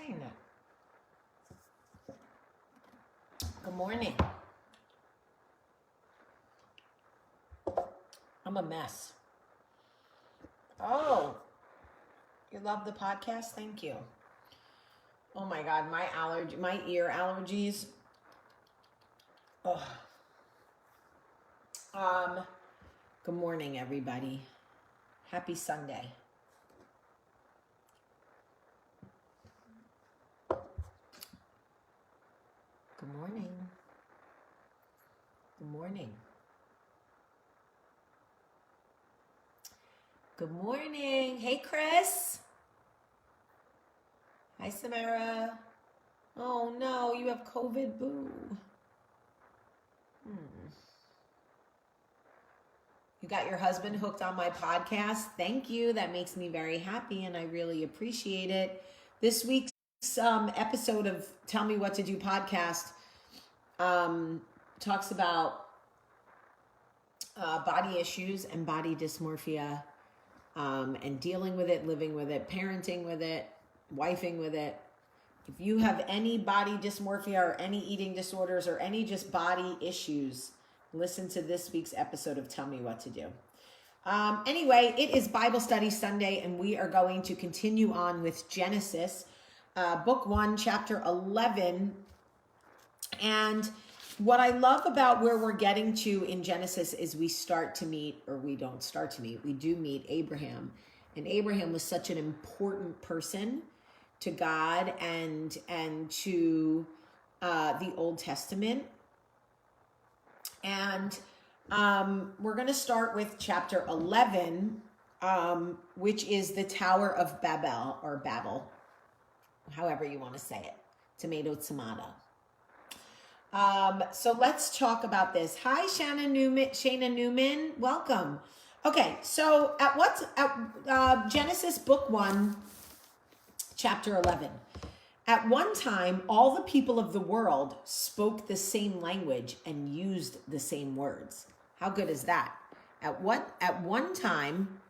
saying that. Good morning. I'm a mess. Oh, you love the podcast? Thank you. Oh my God, my ear allergies. Ugh. Good morning, everybody. Happy Sunday. Good morning. Good morning. Good morning. Hey, Chris. Hi, Samara. Oh no, you have COVID, boo. You got your husband hooked on my podcast. Thank you. That makes me very happy and I really appreciate it. This week's episode of Tell Me What to Do podcast talks about body issues and body dysmorphia and dealing with it, living with it, parenting with it, wifing with it. If you have any body dysmorphia or any eating disorders or any just body issues, listen to this week's episode of Tell Me What to Do. Anyway, it is Bible Study Sunday, and we are going to continue on with Genesis, book 1, chapter 11. And what I love about where we're getting to in Genesis is we do meet Abraham. And Abraham was such an important person to God and to the Old Testament. And we're going to start with chapter 11, which is the Tower of Babel, or Babel, however you want to say it. Tomato. So let's talk about this. Hi, Shayna Newman. Welcome. Okay, so at Genesis book 1, chapter 11. At one time, all the people of the world spoke the same language and used the same words. How good is that? At one time,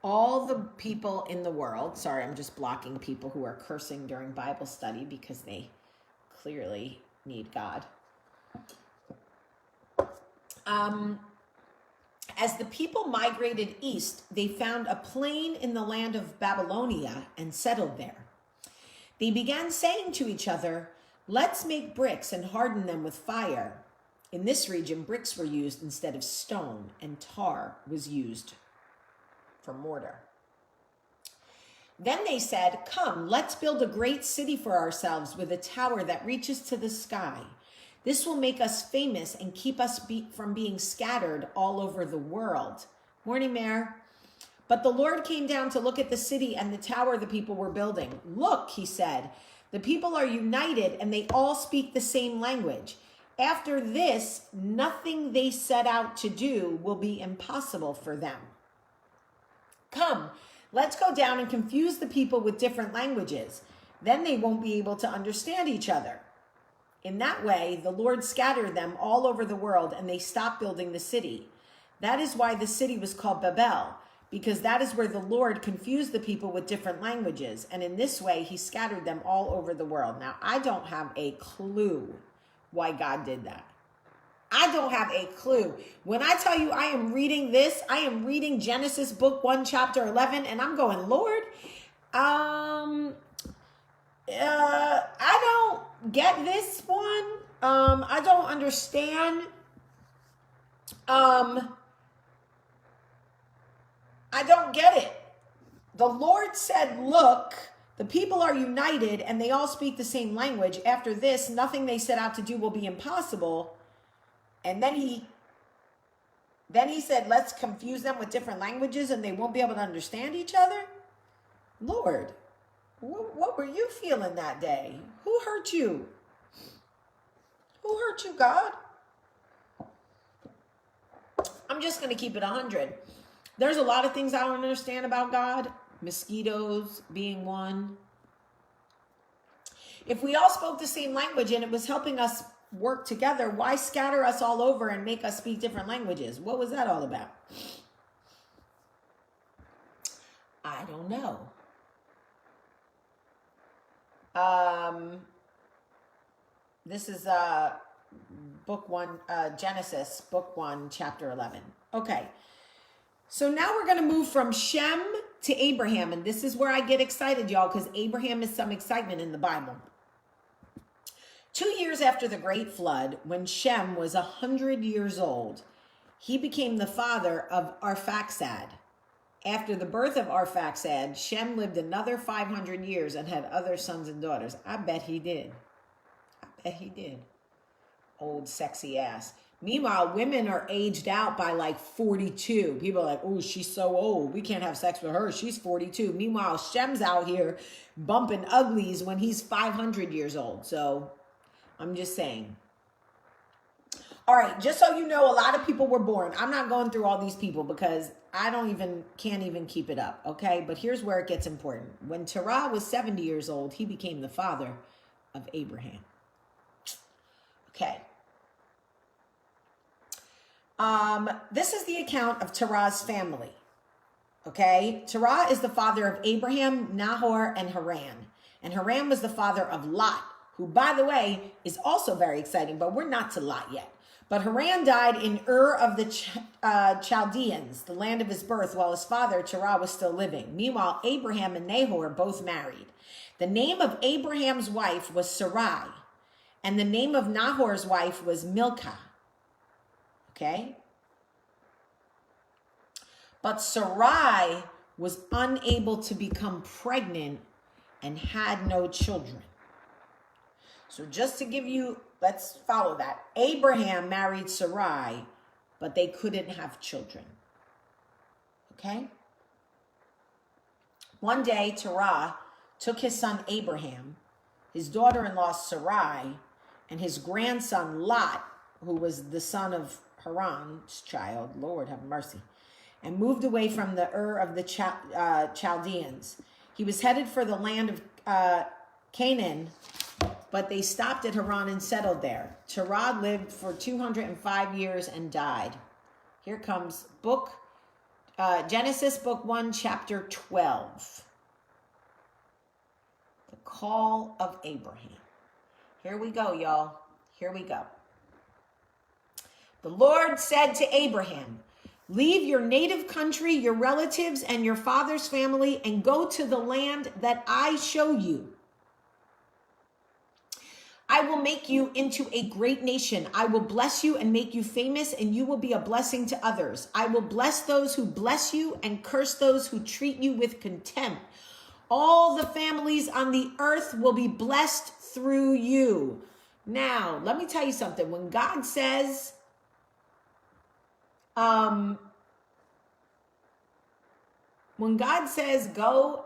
all the people in the world, sorry, I'm just blocking people who are cursing during Bible study because they clearly need God. As the people migrated east, they found a plain in the land of Babylonia and settled there. They began saying to each other, "Let's make bricks and harden them with fire." In this region, bricks were used instead of stone, and tar was used for mortar. Then they said, "Come, let's build a great city for ourselves with a tower that reaches to the sky. This will make us famous and keep us from being scattered all over the world." Morning, Mayor. But the Lord came down to look at the city and the tower the people were building. "Look," he said, "the people are united and they all speak the same language. After this, nothing they set out to do will be impossible for them. Come, let's go down and confuse the people with different languages. Then they won't be able to understand each other." In that way, the Lord scattered them all over the world and they stopped building the city. That is why the city was called Babel, because that is where the Lord confused the people with different languages. And in this way, he scattered them all over the world. Now, I don't have a clue why God did that. I don't have a clue. When I tell you I am reading this, I am reading Genesis book 1, chapter 11, and I'm going, Lord, I don't get this one. I don't understand. I don't get it. The Lord said, "Look, the people are united and they all speak the same language. After this, nothing they set out to do will be impossible." And then he said, "Let's confuse them with different languages and they won't be able to understand each other." Lord, what were you feeling that day? Who hurt you? Who hurt you, God? I'm just going to keep it 100. There's a lot of things I don't understand about God. Mosquitoes being one. If we all spoke the same language and it was helping us work together, why scatter us all over and make us speak different languages? What was that all about? I don't know. This is book 1, Genesis, book 1, chapter 11. Okay. So now we're going to move from Shem to Abraham. And this is where I get excited, y'all, because Abraham is some excitement in the Bible. 2 years after the great flood, when Shem was 100 years old, he became the father of Arphaxad. After the birth of Arphaxad, Shem lived another 500 years and had other sons and daughters. I bet he did. Old sexy ass. Meanwhile, women are aged out by like 42. People are like, oh, she's so old. We can't have sex with her. She's 42. Meanwhile, Shem's out here bumping uglies when he's 500 years old. So I'm just saying. All right, just so you know, a lot of people were born. I'm not going through all these people because I can't even keep it up, okay? But here's where it gets important. When Terah was 70 years old, he became the father of Abraham. Okay. This is the account of Terah's family, okay? Terah is the father of Abraham, Nahor, and Haran. And Haran was the father of Lot, who, by the way, is also very exciting, but we're not to Lot yet. But Haran died in Ur of the Chaldeans, the land of his birth, while his father, Terah, was still living. Meanwhile, Abraham and Nahor both married. The name of Abraham's wife was Sarai, and the name of Nahor's wife was Milcah. Okay? But Sarai was unable to become pregnant and had no children. So just to give you, let's follow that. Abraham married Sarai, but they couldn't have children. Okay? One day, Terah took his son Abraham, his daughter-in-law Sarai, and his grandson Lot, who was the son of Haran's child, Lord have mercy, and moved away from the Ur of the Chaldeans. He was headed for the land of Canaan, but they stopped at Haran and settled there. Terah lived for 205 years and died. Here comes Genesis book 1, chapter 12. The call of Abraham. Here we go, y'all. Here we go. The Lord said to Abraham, leave your native country, your relatives, and your father's family, and go to the land that I show you. I will make you into a great nation. I will bless you and make you famous, and you will be a blessing to others. I will bless those who bless you and curse those who treat you with contempt. All the families on the earth will be blessed through you. Now, let me tell you something. When God says, go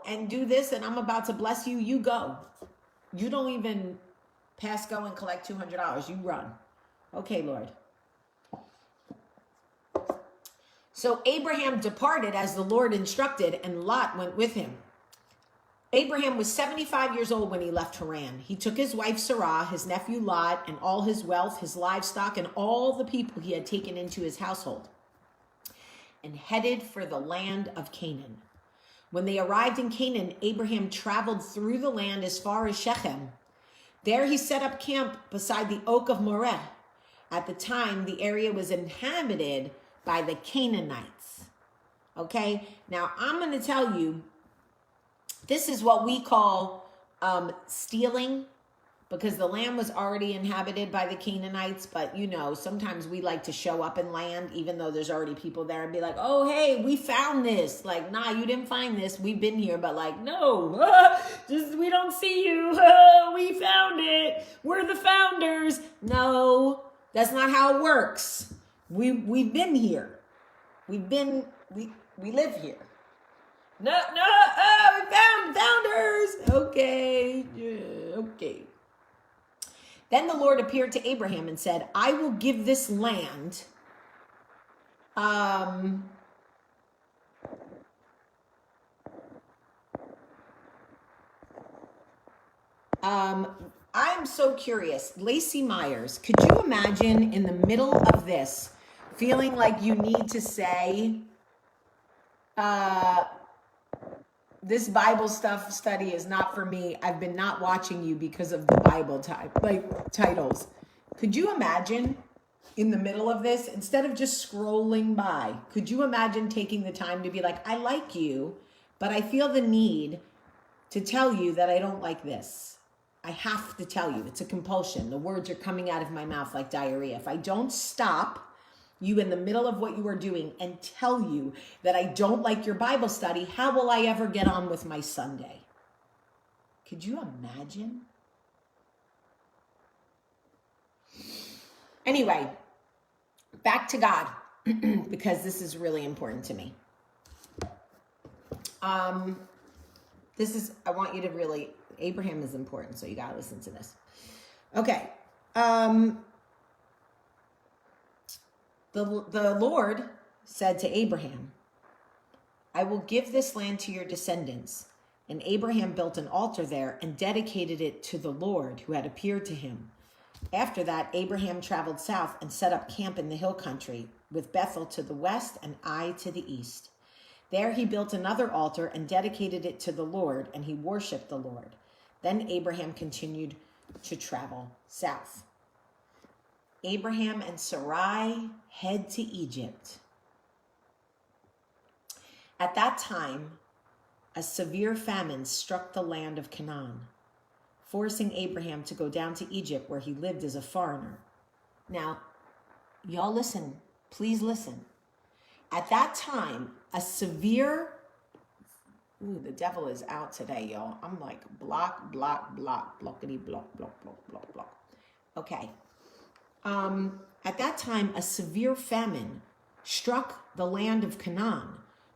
and do this and I'm about to bless you, you go. You don't even pass go and collect $200. You run. Okay, Lord. So Abraham departed as the Lord instructed, and Lot went with him. Abraham was 75 years old when he left Haran. He took his wife Sarah, his nephew Lot, and all his wealth, his livestock, and all the people he had taken into his household, and headed for the land of Canaan. When they arrived in Canaan, Abraham traveled through the land as far as Shechem. There he set up camp beside the oak of Moreh. At the time, the area was inhabited by the Canaanites. Okay, now I'm going to tell you, this is what we call stealing, because the land was already inhabited by the Canaanites. But, you know, sometimes we like to show up in land, even though there's already people there, and be like, oh, hey, we found this. Like, nah, you didn't find this. We've been here. But like, no, we don't see you. We found it. We're the founders. No, that's not how it works. We've been here. We live here. No, we found founders. Okay, yeah, okay. Then the Lord appeared to Abraham and said, I will give this land I'm so curious. Lacey Myers, could you imagine in the middle of this feeling like you need to say, this Bible study is not for me. I've been not watching you because of the Bible titles. Could you imagine in the middle of this, instead of just scrolling by, could you imagine taking the time to be like, I like you, but I feel the need to tell you that I don't like this. I have to tell you. It's a compulsion. The words are coming out of my mouth like diarrhea. If I don't stop you in the middle of what you are doing and tell you that I don't like your Bible study, how will I ever get on with my Sunday? Could you imagine? Anyway, back to God, because this is really important to me. I want you to really, Abraham is important, so you got to listen to this. Okay. The Lord said to Abraham, I will give this land to your descendants. And Abraham built an altar there and dedicated it to the Lord who had appeared to him. After that, Abraham traveled south and set up camp in the hill country, with Bethel to the west and Ai to the east. There he built another altar and dedicated it to the Lord, and he worshiped the Lord. Then Abraham continued to travel south. Abraham and Sarai head to Egypt. At that time, a severe famine struck the land of Canaan, forcing Abraham to go down to Egypt, where he lived as a foreigner. Now, y'all listen, please listen. At that time, a severe, the devil is out today, y'all. I'm like, block, blockity, block. Okay. At that time, a severe famine struck the land of Canaan,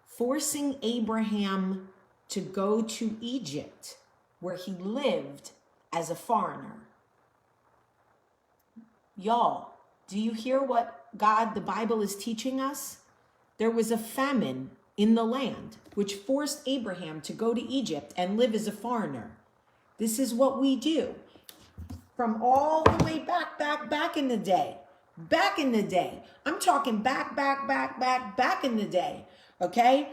forcing Abraham to go to Egypt, where he lived as a foreigner. Y'all, do you hear what the Bible is teaching us? There was a famine in the land, which forced Abraham to go to Egypt and live as a foreigner. This is what we do. From all the way back in the day. Back in the day. I'm talking back in the day. Okay?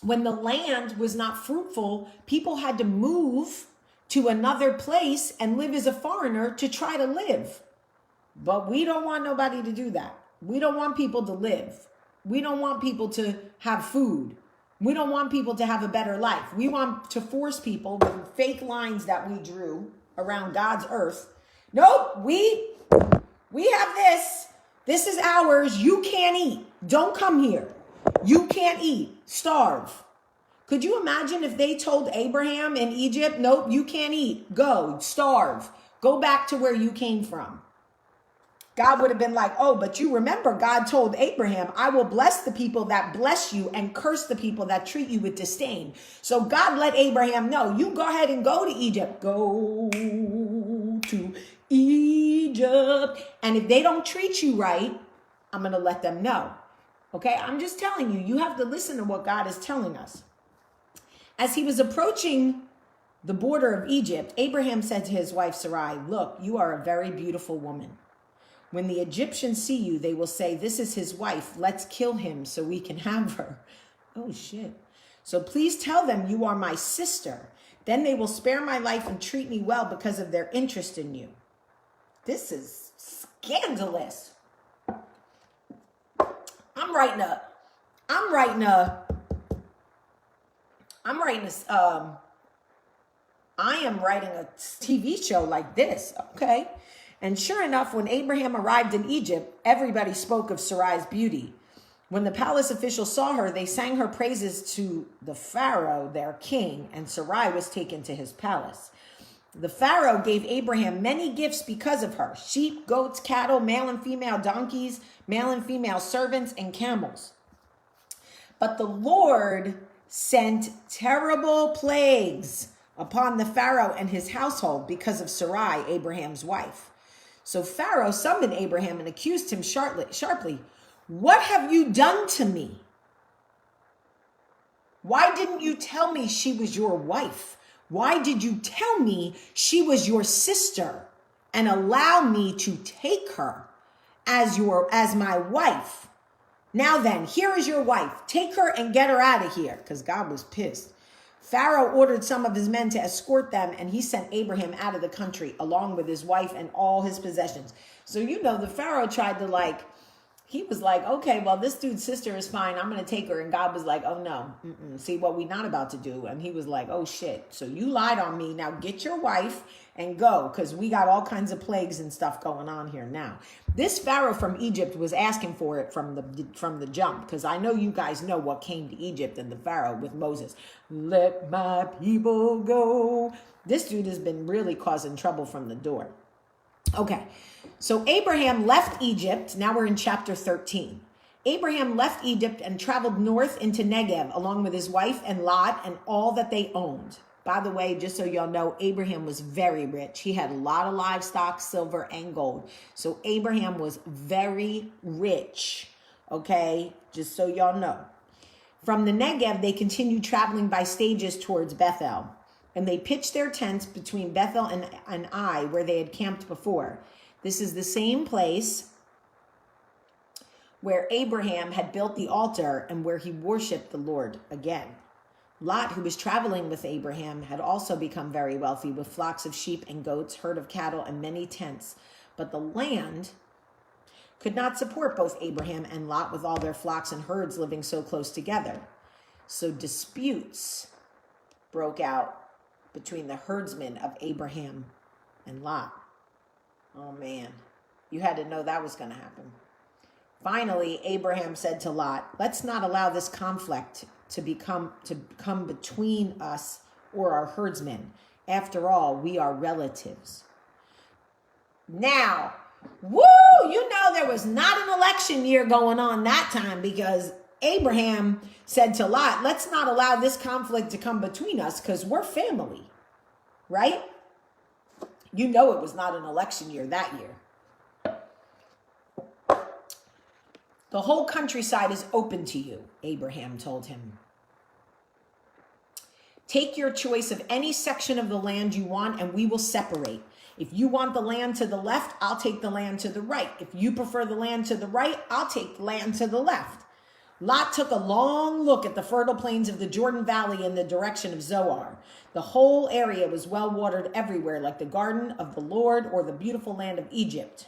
When the land was not fruitful, people had to move to another place and live as a foreigner to try to live. But we don't want nobody to do that. We don't want people to live. We don't want people to have food. We don't want people to have a better life. We want to force people with fake lines that we drew around God's earth. Nope, we have this. This is ours. You can't eat. Don't come here. You can't eat. Starve. Could you imagine if they told Abraham in Egypt, nope, you can't eat. Go, starve. Go back to where you came from. God would have been like, oh, but you remember God told Abraham, I will bless the people that bless you and curse the people that treat you with disdain. So God let Abraham know, you go ahead and go to Egypt. Go to Egypt. And if they don't treat you right, I'm going to let them know. Okay, I'm just telling you, you have to listen to what God is telling us. As he was approaching the border of Egypt, Abraham said to his wife Sarai, look, you are a very beautiful woman. When the Egyptians see you, they will say, this is his wife. Let's kill him so we can have her. Oh, shit. So please tell them you are my sister. Then they will spare my life and treat me well because of their interest in you. This is scandalous. I am writing a TV show like this, okay? And sure enough, when Abraham arrived in Egypt, everybody spoke of Sarai's beauty. When the palace officials saw her, they sang her praises to the Pharaoh, their king, and Sarai was taken to his palace. The Pharaoh gave Abraham many gifts because of her: sheep, goats, cattle, male and female donkeys, male and female servants, and camels. But the Lord sent terrible plagues upon the Pharaoh and his household because of Sarai, Abraham's wife. So Pharaoh summoned Abraham and accused him sharply. What have you done to me? Why didn't you tell me she was your wife? Why did you tell me she was your sister and allow me to take her as my wife? Now then, here is your wife. Take her and get her out of here, because God was pissed. Pharaoh ordered some of his men to escort them, and he sent Abraham out of the country along with his wife and all his possessions. So, the Pharaoh tried to he was like, okay, well, this dude's sister is fine. I'm going to take her. And God was like, oh, no. See what we not about to do. And he was like, oh, shit. So you lied on me. Now get your wife and go, because we got all kinds of plagues and stuff going on here now. This Pharaoh from Egypt was asking for it from the jump, because I know you guys know what came to Egypt and the Pharaoh with Moses. Let my people go. This dude has been really causing trouble from the door. Okay, so Abraham left Egypt. Now we're in chapter 13. Abraham left Egypt and traveled north into Negev along with his wife and Lot and all that they owned. By the way, just so y'all know, Abraham was very rich. He had a lot of livestock, silver, and gold. So Abraham was very rich, okay? Just so y'all know. From the Negev, they continued traveling by stages towards Bethel. And they pitched their tents between Bethel and Ai, where they had camped before. This is the same place where Abraham had built the altar and where he worshiped the Lord again. Lot, who was traveling with Abraham, had also become very wealthy with flocks of sheep and goats, herd of cattle, and many tents. But the land could not support both Abraham and Lot with all their flocks and herds living so close together. So disputes broke out between the herdsmen of Abraham and Lot. Oh man, you had to know that was going to happen. Finally, Abraham said to Lot, let's not allow this conflict to come between us or our herdsmen. After all, we are relatives. Now, there was not an election year going on that time, because Abraham said to Lot, let's not allow this conflict to come between us because we're family, right? It was not an election year that year. The whole countryside is open to you, Abraham told him. Take your choice of any section of the land you want and we will separate. If you want the land to the left, I'll take the land to the right. If you prefer the land to the right, I'll take the land to the left. Lot took a long look at the fertile plains of the Jordan Valley in the direction of Zoar. The whole area was well watered everywhere, like the garden of the Lord or the beautiful land of Egypt.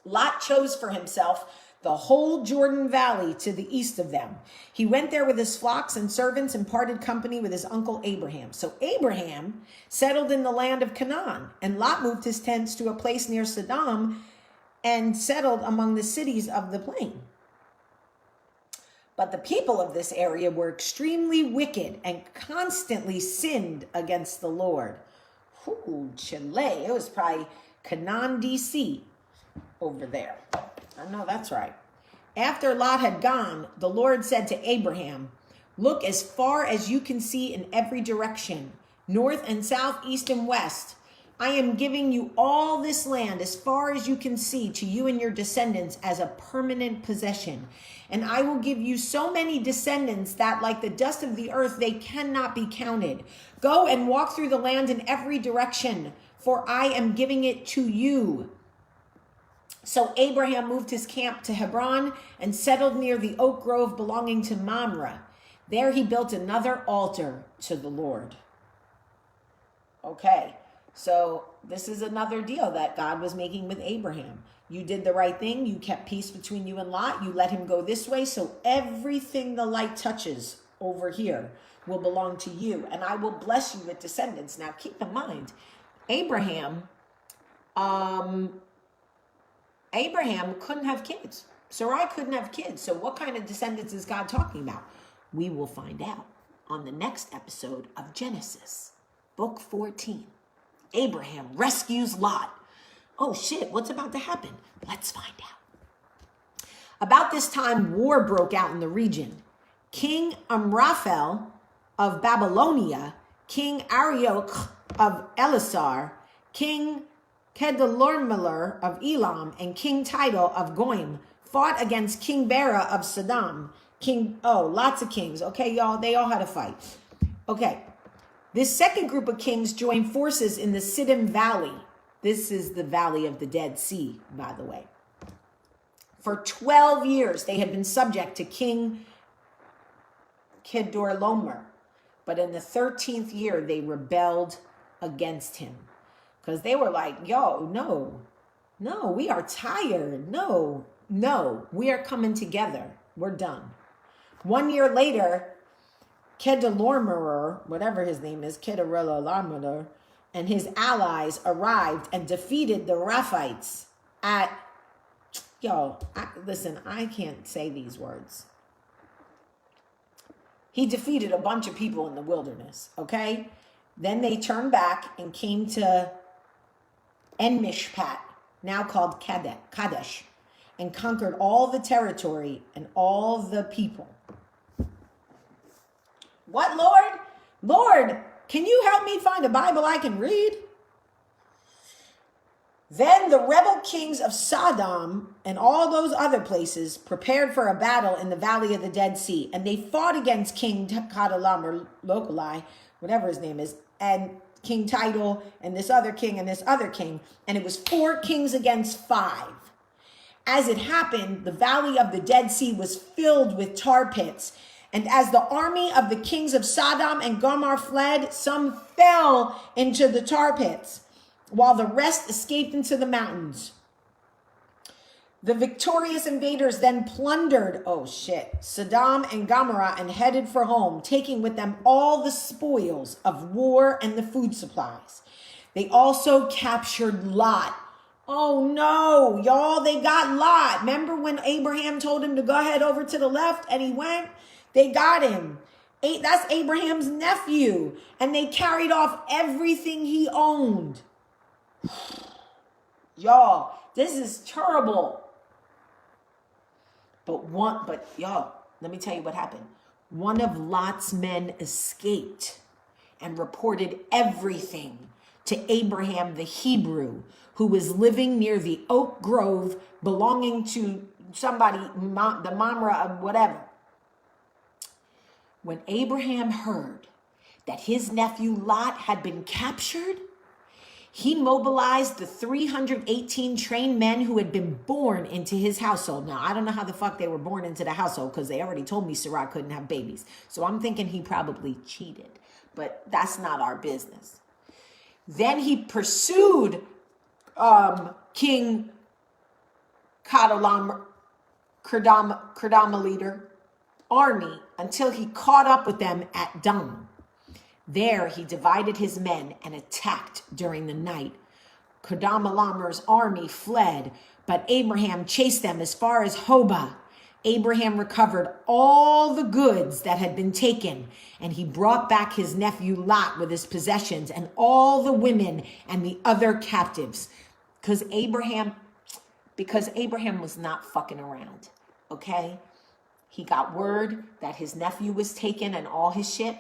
Lot chose for himself the whole Jordan Valley to the east of them. He went there with his flocks and servants and parted company with his uncle Abraham. So Abraham settled in the land of Canaan, and Lot moved his tents to a place near Sodom and settled among the cities of the plain. But the people of this area were extremely wicked and constantly sinned against the Lord. Chile. It was probably Canaan, D.C. over there. I know that's right. After Lot had gone, the Lord said to Abraham, look as far as you can see in every direction, north and south, east and west. I am giving you all this land as far as you can see to you and your descendants as a permanent possession. And I will give you so many descendants that like the dust of the earth, they cannot be counted. Go and walk through the land in every direction, for I am giving it to you. So Abraham moved his camp to Hebron and settled near the oak grove belonging to Mamre. There he built another altar to the Lord. Okay, so this is another deal that God was making with Abraham. You did the right thing. You kept peace between you and Lot. You let him go this way. So everything the light touches over here will belong to you. And I will bless you with descendants. Now keep in mind, Abraham couldn't have kids. Sarai couldn't have kids. So what kind of descendants is God talking about? We will find out on the next episode of Genesis, book 14. Abraham rescues Lot. Oh shit, what's about to happen? Let's find out. About this time, war broke out in the region. King Amraphel of Babylonia, King Arioch of Elasar, King Kedorlaomer of Elam, and King Tidal of Goim fought against King Bera of Sodom. Lots of kings. Okay, y'all, they all had a fight. Okay, this second group of kings joined forces in the Siddim Valley. This is the Valley of the Dead Sea, by the way. For 12 years, they had been subject to King Kedorlaomer. But in the 13th year, they rebelled against him. Because they were like, yo, no, we are tired. No, we are coming together. We're done. 1 year later, Kedorlaomer, whatever his name is, Kedorlaomer, and his allies arrived and defeated the Rephites at, listen, I can't say these words. He defeated a bunch of people in the wilderness, okay? Then they turned back and came to En-Mishpat, now called Kadesh, and conquered all the territory and all the people. What, Lord? Lord, can you help me find a Bible I can read? Then the rebel kings of Sodom and all those other places prepared for a battle in the valley of the Dead Sea. And they fought against King Kedorlaomer, Locali, whatever his name is, and King Tidal, and this other king, and this other king. And it was 4 kings against 5. As it happened, the valley of the Dead Sea was filled with tar pits. And as the army of the kings of Sodom and Gomorrah fled, some fell into the tar pits, while the rest escaped into the mountains. The victorious invaders then plundered, Sodom and Gomorrah and headed for home, taking with them all the spoils of war and the food supplies. They also captured Lot. Oh no, y'all, they got Lot. Remember when Abraham told him to go ahead over to the left and he went? They got him. That's Abraham's nephew. And they carried off everything he owned. Y'all, this is terrible. But y'all, let me tell you what happened. One of Lot's men escaped and reported everything to Abraham the Hebrew, who was living near the oak grove belonging to somebody, the Mamre of whatever. When Abraham heard that his nephew Lot had been captured, he mobilized the 318 trained men who had been born into his household. Now, I don't know how the fuck they were born into the household because they already told me Sarah couldn't have babies. So I'm thinking he probably cheated, but that's not our business. Then he pursued King Kedorlaomer army until he caught up with them at Dan. There he divided his men and attacked during the night. Kedorlaomer's army fled, but Abraham chased them as far as Hobah. Abraham recovered all the goods that had been taken, and he brought back his nephew Lot with his possessions and all the women and the other captives. Because Abraham was not fucking around, okay? He got word that his nephew was taken and all his shit.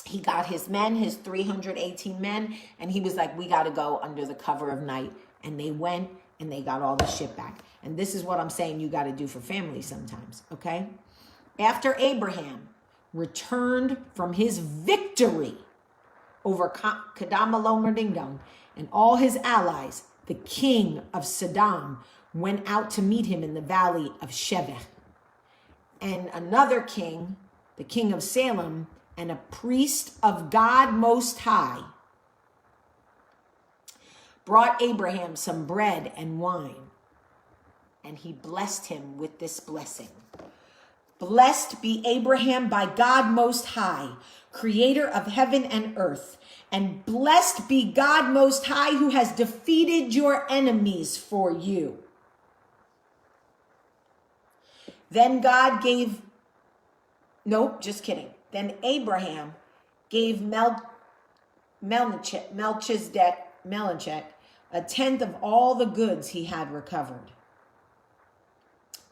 He got his men, his 318 men, and he was like, we got to go under the cover of night. And they went and they got all the shit back. And this is what I'm saying you got to do for family sometimes, okay? After Abraham returned from his victory over Kedorlaomer and all his allies, the king of Sodom went out to meet him in the valley of Sheveh. And another king, the king of Salem, and a priest of God Most High, brought Abraham some bread and wine, and he blessed him with this blessing. Blessed be Abraham by God Most High, creator of heaven and earth, and blessed be God Most High who has defeated your enemies for you. Then God gave, Then Abraham gave Melchizedek a tenth of all the goods he had recovered.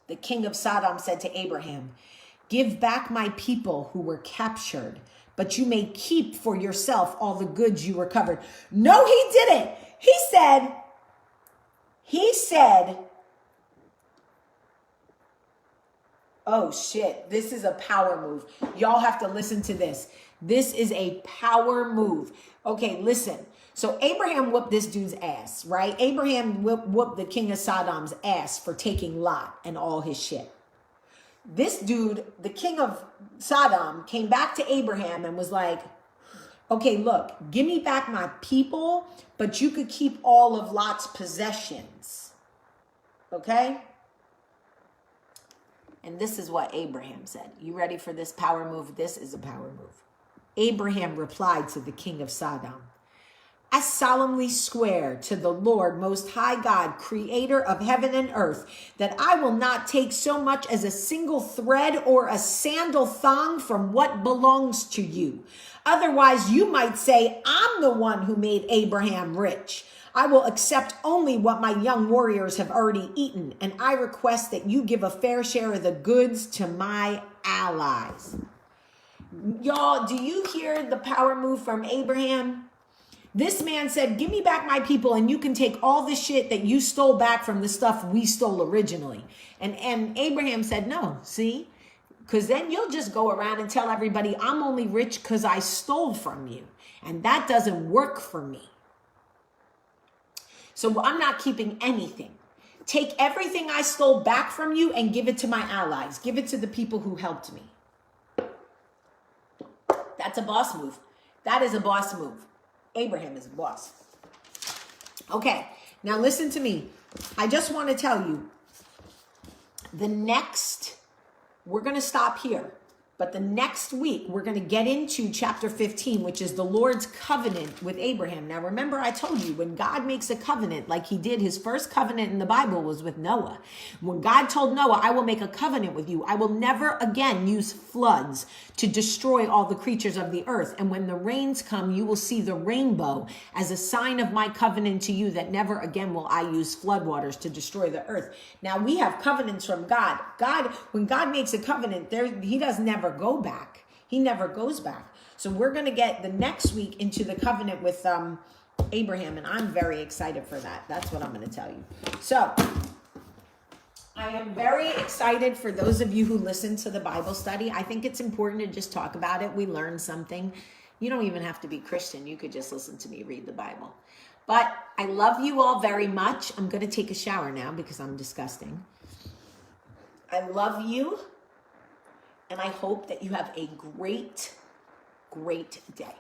The king of Sodom said to Abraham, give back my people who were captured, but you may keep for yourself all the goods you recovered. No, he didn't. He said, oh shit, this is a power move. Y'all have to listen to this. This is a power move. Okay, listen. So Abraham whooped this dude's ass, right? Abraham whooped the king of Sodom's ass for taking Lot and all his shit. this dude, the king of Sodom, came back to Abraham and was like, okay, look, give me back my people, but you could keep all of Lot's possessions. Okay? And this is what Abraham said. You ready for this power move? This is a power move. Abraham replied to the king of Sodom, I solemnly swear to the Lord Most High God, creator of heaven and earth, that I will not take so much as a single thread or a sandal thong from what belongs to you. Otherwise, you might say, I'm the one who made Abraham rich. I will accept only what my young warriors have already eaten, and I request that you give a fair share of the goods to my allies. Y'all, do you hear the power move from Abraham? This man said, give me back my people and you can take all the shit that you stole back from the stuff we stole originally. And Abraham said, no, see? Because then you'll just go around and tell everybody I'm only rich because I stole from you. And that doesn't work for me. So I'm not keeping anything. Take everything I stole back from you and give it to my allies. Give it to the people who helped me. That's a boss move. That is a boss move. Abraham is a boss. Okay, now listen to me. I just want to tell you, we're going to stop here. But the next week, we're going to get into chapter 15, which is the Lord's covenant with Abraham. Now, remember, I told you, when God makes a covenant, like he did, his first covenant in the Bible was with Noah. When God told Noah, I will make a covenant with you. I will never again use floods to destroy all the creatures of the earth. And when the rains come, you will see the rainbow as a sign of my covenant to you, that never again will I use floodwaters to destroy the earth. Now, we have covenants from God. When God makes a covenant, he does never go back. He never goes back. So we're going to get the next week into the covenant with Abraham, and I'm very excited for that. That's what I'm going to tell you. So I am very excited for those of you who listen to the Bible study. I think it's important to just talk about it. We learn something. You don't even have to be Christian. You could just listen to me read the Bible. But I love you all very much. I'm going to take a shower now because I'm disgusting. I love you. And I hope that you have a great, great day.